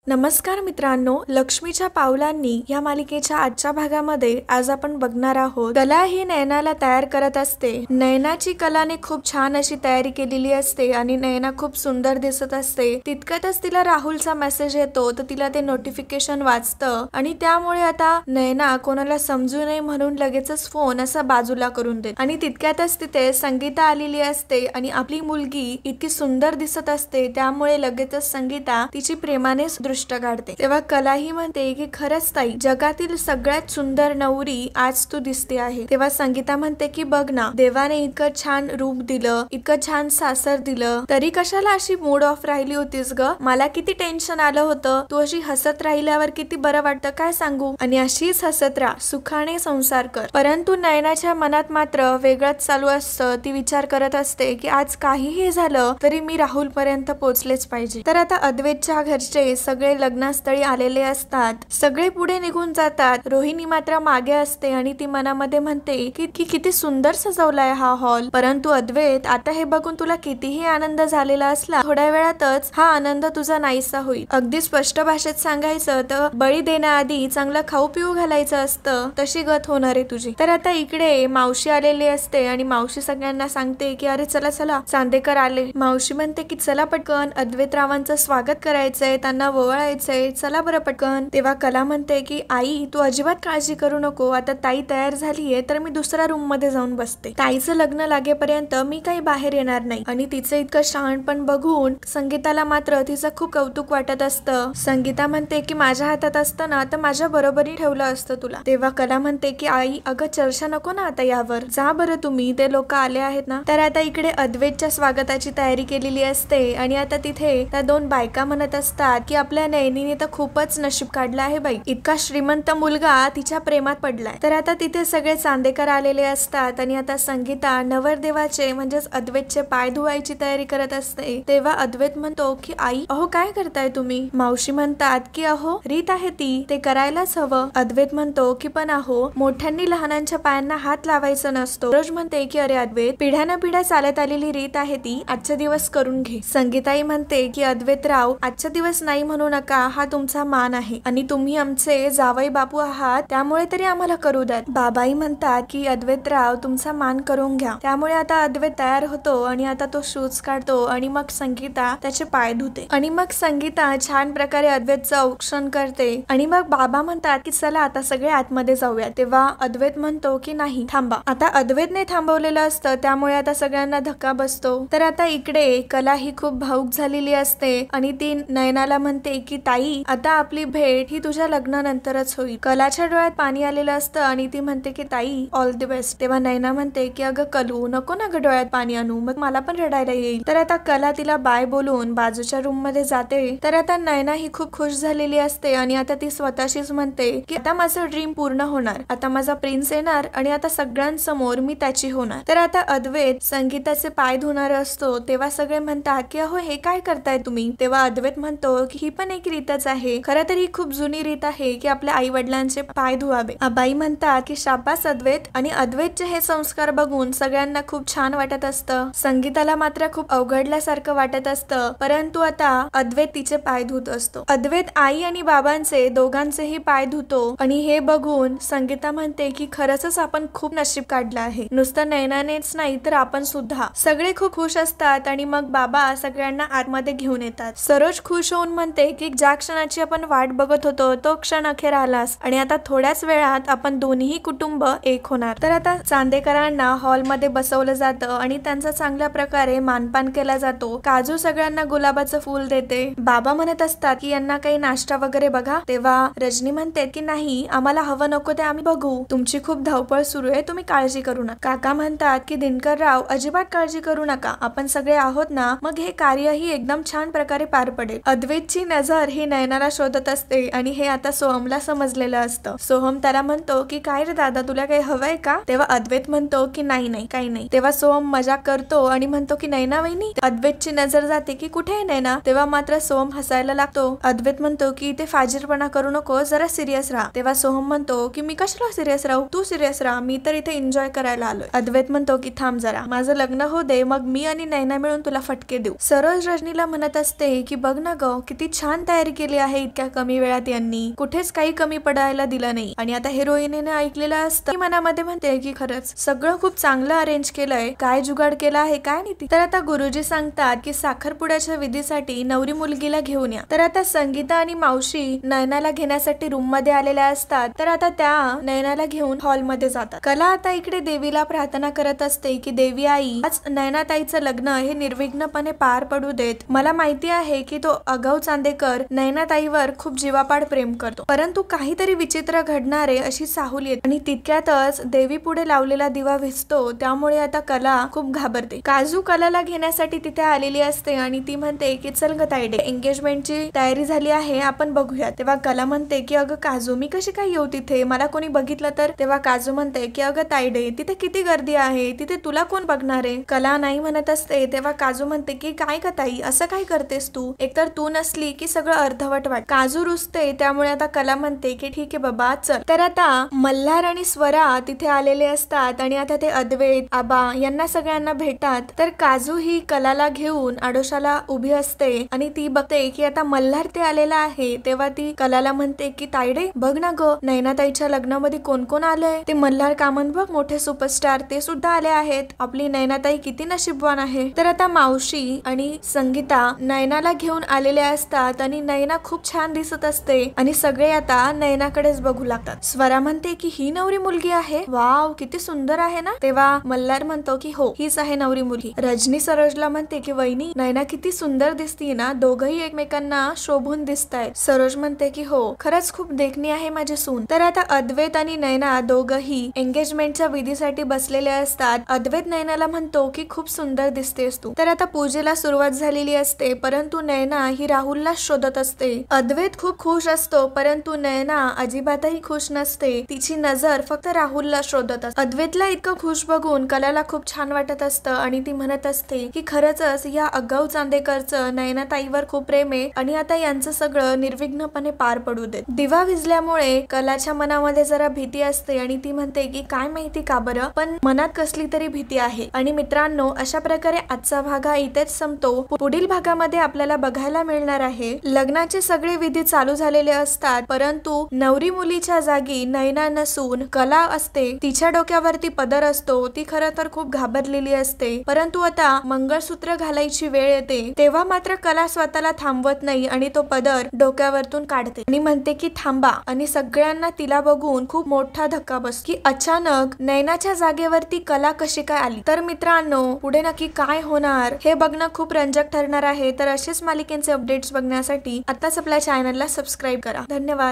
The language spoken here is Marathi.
नमस्कार मित्रांनो, लक्ष्मीच्या पावलांनी या मालिकेच्या आजच्या भागामध्ये आज आपण बघणार आहोत कला ही नयनाला तयार करत असते। नयनाची कलाने खूप छान अशी तयारी केलेली असते आणि नयना खूप सुंदर दिसत असते। तितक्यातच तिला राहुलचा मेसेज येतो तर तिला ते नोटिफिकेशन वाचतं आणि त्यामुळे आता नयना कोणाला समजू नये म्हणून लगेचच फोन असा बाजूला करून देते आणि तितक्यातच तिथे संगीता आलेली असते आणि आपली मुलगी इतकी सुंदर दिसत असते त्यामुळे लगेचच संगीता तिची प्रेमाने दृष्ट काढते। तेव्हा कला ही म्हणते की खरंच ताई, जगातील सगळ्यात सुंदर नवरी आज तू दिसते आहे। तेव्हा संगीता म्हणते की बघ ना, देवाने इतकं छान रूप दिलं, इतकं छान सासर दिलं, तरी कशाला अशी मूड ऑफ राहिली होतीस ग? मला किती टेन्शन आलं होतं, तू अशी हसत राहिल्यावर किती बरं वाटतं काय सांगू। आणि अशीच हसत राहा, सुखाने संसार कर। परंतु नयनाच्या मनात मात्र वेगळंच चालू असतं। ती विचार करत असते की आज काहीही झालं तरी मी राहुल पर्यंत पोहोचलेच पाहिजे। तर आता अद्वैतच्या घरचे सगळे लग्नस्थळी आलेले असतात, सगळे पुढे निघून जातात। रोहिणी मात्र मागे असते आणि ती मनामध्ये म्हणते की किती सुंदर सजवलाय हा हॉल। परंतु अद्वैत, आता हे बघून तुला कितीही आनंद झालेला असला, थोड्या वेळातच हा आनंद तुझा नाहीसा होईल। अगदी स्पष्ट भाषेत सांगायचं तर बळी देण्याआधी चांगलं खाऊ पिऊ घालायचं असतं, तशी गत होणार आहे तुझी। तर आता इकडे मावशी आलेली असते आणि मावशी सगळ्यांना सांगते की अरे चला चला, चांदेकर आले। मावशी म्हणते की चला पटकन, अद्वैतरावांचं स्वागत करायचंय, त्यांना वळायचंय, चला बरं पटकन। तेव्हा कला म्हणते की आई, तू अजिबात काळजी करू नको, आता ताई तयार झालीये तर मी दुसऱ्या रूम मध्ये जाऊन बसते। ताईचं लग्न लागेपर्यंत मी काही बाहेर येणार नाही। आणि तिचं इतकं शहाणपण बघून संगीताला मात्र तिचं खूप कौतुक वाटत असतं। संगीता म्हणते की माझ्या हातात असतं ना तर माझ्या बरोबरी ठेवलं असतं तुला। तेव्हा कला म्हणते की आई, अगं चर्चा नको ना आता यावर, जा बरं तुम्ही, ते लोक आले आहेत ना। तर आता इकडे अद्वैतच्या स्वागताची तयारी केलेली असते आणि आता तिथे त्या दोन बायका म्हणत असतात की आपल्या नयनीने तर खूपच नशीब काढलं आहे बाई, इतका श्रीमंत मुलगा तिच्या प्रेमात पडलाय। तर आता तिथे सगळे चांदेकर आलेले असतात आणि आता संगीता नवरदेवाचे म्हणजेच अद्वैतचे पाय धुवायची तयारी करत असते। तेव्हा अद्वैत म्हणतो की आई, अहो काय करताय तुम्ही? मावशी म्हणतात की अहो रीत आहे ती, ते करायलाच हवं। अद्वैत म्हणतो की पण अहो, मोठ्यांनी लहानांच्या पायांना हात लावायचा नसतो। रोज म्हणते की अरे अद्वैत, पिढ्यान पिढ्या चालत आलेली रीत आहे ती, आजचा दिवस करून घे। संगीताई म्हणते की अद्वैतराव, आजचा दिवस नाही म्हणू नका, हा तुमचा मान आहे आणि तुम्ही आमचे जावई बापू आहात, त्यामुळे तरी आम्हाला करू द्या। बाबाई म्हणतात की अद्वैतराव, तुमचा मान करून घ्या। त्यामुळे आता अद्वैत तयार होतो आणि आता तो शूज काढतो आणि मग संगीता त्याचे पाय धुते आणि मग संगीता छान प्रकारे अद्वैतचं औक्षण करते आणि मग बाबा म्हणतात की चला आता सगळे आतमध्ये जाऊया। तेव्हा अद्वैत म्हणतो की नाही थांबा। आता अद्वैतने थांबवलेलं असतं त्यामुळे आता सगळ्यांना धक्का बसतो। तर आता इकडे कला ही खूप भावुक झालेली असते आणि ती नयनाला म्हणते की ताई, आता आपली भेट ही तुझ्या लग्नानंतरच होईल। कलाच्या डोळ्यात पाणी आलेलं असतं आणि ती म्हणते की ताई ऑल द बेस्ट। तेव्हा नयना म्हणते की अगं कलू, नको ना ग डोळ्यात पाणी आणू, मग मला पण रडायला येईल। तर आता कला तिला बाय बोलून बाजूच्या रूम मध्ये जाते। तर आता नयना ही खूप खुश झालेली असते आणि आता ती स्वतःशीच म्हणते की आता माझं ड्रीम पूर्ण होणार, आता माझा प्रिन्स येणार आणि आता सगळ्यांसमोर मी त्याची होणार। तर आता अद्वैत संगीताचे पाय धुणार असतो तेव्हा सगळे म्हणतात की अहो हे काय करताय तुम्ही? तेव्हा अद्वैत म्हणतो की ही पण एक रीतच आहे, खरं तर ही खूप जुनी रीत आहे की आपल्या आई वडिलांचे पाय धुवावे। आबाई म्हणतात की शाबास अद्वैत, आणि अद्वैतचे हे संस्कार बघून सगळ्यांना खूप छान वाटत असतं। संगीताला मात्र खूप अवघडल्यासारखं वाटत असतं, परंतु आता अद्वैत तिचे पाय धुत असतो। अद्वैत आई आणि बाबांचे दोघांचेही पाय धुतो आणि हे बघून संगीता म्हणते की खरंच आपण खूप नशीब काढलं आहे, नुसतं नयनानेच नाही तर आपण सुद्धा। सगळे खूप खुश असतात आणि मग बाबा सगळ्यांना आतमध्ये घेऊन येतात। सरोज खुश होऊन म्हणते की ज्या क्षणाची आपण वाट बघत होतो तो क्षण अखेर आलास आणि आता थोड्याच वेळात आपण दोन्ही कुटुंब एक होणार। तर आता चांदेकरांना हॉल मध्ये बसवलं जातं आणि त्यांचा चांगल्या प्रकारे मानपान केला जातो। काजू सगळ्यांना गुलाबाचं फूल देते। बाबा म्हणत असतात की यांना काही नाश्ता वगैरे बघा। तेव्हा रजनी म्हणते की नाही, आम्हाला हवं नको ते आम्ही बघू, तुमची खूप धावपळ सुरू आहे, तुम्ही काळजी करू नका। काका म्हणतात की दिनकरराव, अजिबात काळजी करू नका, आपण सगळे आहोत ना, मग हे कार्यही एकदम छान प्रकारे पार पडेल। अद्वैतची नजर ही नयनाला शोधत असते आणि हे आता सोहमला समजलेलं असतं। सोहम त्याला म्हणतो की काय रे दादा, तुला काही हवंय का? तेव्हा अद्वैत म्हणतो की नाही नाही काही नाही। तेव्हा सोहम मजाक करतो आणि म्हणतो की नयना वहिनी। अद्वैतची नजर जाते की कुठे आहे नयना? तेव्हा मात्र सोहम हसायला लागतो। अद्वैत म्हणतो की ते फाजीरपणा करू नको, जरा सिरियस राहा। तेव्हा सोहम म्हणतो की मी कशाला सिरियस राहू, तू सिरियस राहा, मी तर इथे एन्जॉय करायला आलोय। अद्वैत म्हणतो की थांब जरा, माझं लग्न हो दे, मग मी आणि नयना मिळून तुला फटके देऊ। सरोज रजनीला म्हणत असते की बघ ना ग, किती छान छान तयारी केली आहे इतक्या कमी वेळात यांनी, कुठेच काही कमी पडायला दिलं नाही. आणि आता हिरोईनने ऐकलेलं असतं, मनामध्ये म्हणते की खरंच सगळं खूप चांगलं अरेंज केलंय, काय जुगाड केला आहे काय नाही. तर आता गुरुजी सांगतात की साखरपुड्याच्या विधीसाठी नवरी मुलगीला घेऊन या. तर आता संगीता आणि मावशी नयनाला घेण्यासाठी रूम मध्ये आलेल्या असतात. तर आता त्या नयनाला घेऊन हॉल मध्ये जातात. कला आता इकडे देवीला प्रार्थना करत असते की देवी आई, आज नयनाताईचं लग्न हे निर्विघ्नपणे पार पडू देत. मला माहिती आहे की तो अगाऊ चांदेकर नयनाताईवर खूप जीवापाड प्रेम करतो, परंतु काहीतरी विचित्र घडणारे अशी साहुल येते. आणि तितक्यातच देवी पुढे लावलेला दिवा विझतो. त्यामुळे आता कला खूप घाबरते. काजू कलाला घेण्यासाठी तिथे आलेली असते आणि ती म्हणते की चल ग तायडे, एंगेजमेंटची तयारी झाली आहे, आपण बघूया. तेव्हा कला म्हणते की अगं काजू, मी कशी काय येऊ तिथे, मला कोणी बघितलं तर. तेव्हा काजू म्हणते की अगं तायडे, तिथे किती गर्दी आहे, तिथे तुला कोण बघणार आहे. कला नाही म्हणत असते. तेव्हा काजू म्हणते की काय ग ताई, असं काय करतेस तू, एकतर तू नसली की सगळं अर्धवट वाट. काजू रुसते. त्यामुळे आता कला म्हणते की ठीक आहे बाबा चल. तर आता मल्हार आणि स्वरा तिथे आलेले असतात आणि आता ते अद्वैत, आबा यांना सगळ्यांना भेटतात. तर काजू ही कलाला घेऊन आडोशाला उभी असते आणि ती बघते की आता मल्हार ते आलेला आहे. तेव्हा ती कलाला म्हणते की तायडे बघ ना ग, नयनाताईच्या लग्नामध्ये कोण कोण आलंय, ते मल्हार कामत बघ, मोठे सुपरस्टार ते सुद्धा आले आहेत. आपली नयनाताई किती नशीबवान आहे. तर आता मावशी आणि संगीता नयनाला घेऊन आलेल्या असतात आणि नयना खूप छान दिसत असते आणि सगळे आता नयनाकडेच बघू लागतात. स्वरा म्हणते की ही नवरी मुलगी आहे, वाव किती सुंदर आहे ना. तेव्हा मल्हार म्हणतो की हो हीच आहे नवरी मुलगी. रजनी सरोजला म्हणते की वहिनी, नयना किती सुंदर दिसती ना, दोघही एकमेकांना शोभून दिसतायत. सरोज म्हणते की हो खरंच खूप देखणी आहे माझी सून. तर आता अद्वैत आणि नयना दोघही एंगेजमेंटच्या विधीसाठी बसलेले असतात. अद्वैत नयनाला म्हणतो की खूप सुंदर दिसतेस तू. तर आता पूजेला सुरुवात झालेली असते, परंतु नयना ही राहुलला शोधत असते. अद्वैत खूप खुश असतो, परंतु नयना अजिबातही खुश नसते. तिची नजर फक्त राहुलला शोधत असते. अद्वैतला इतकं खुश बघून कलाला खूप छान वाटत असतं आणि ती म्हणत असते की खरंच या अगाऊ चांदेकरचं नयनाताईवर खूप प्रेम आहे आणि आता यांचं सगळं निर्विघ्नपणे पार पडू देत. दिवा विझल्यामुळे कलाच्या मनामध्ये जरा भीती असते आणि ती म्हणते की काय माहिती का बरं, पण मनात कसली तरी भीती आहे. आणि मित्रांनो, अशा प्रकारे आजचा भाग हा इथेच संपतो. पुढील भागामध्ये आपल्याला बघायला मिळणार आहे लग्नाचे सगळे विधी चालू झालेले असतात, परंतु नवरी मुलीच्या जागी नयना नसून कला असते. तिच्या डोक्यावरती पदर असतो. ती खरं तर खूप घाबरलेली असते, परंतु आता मंगळसूत्र घालायची वेळ येते तेव्हा मात्र कला स्वतःला थांबवत नाही आणि तो पदर डोक्यावरतून काढते आणि म्हणते की थांबा. आणि सगळ्यांना तिला बघून खूप मोठा धक्का बसतो की अचानक नयनाच्या जागेवरती कला कशी काय आली. तर मित्रांनो, पुढे नक्की काय होणार हे बघणं खूप रंजक ठरणार आहे. तर असेच मालिकेचे अपडेट्स बघण्यासाठी आताच आपल्या चॅनलला सबस्क्राईब करा. धन्यवाद.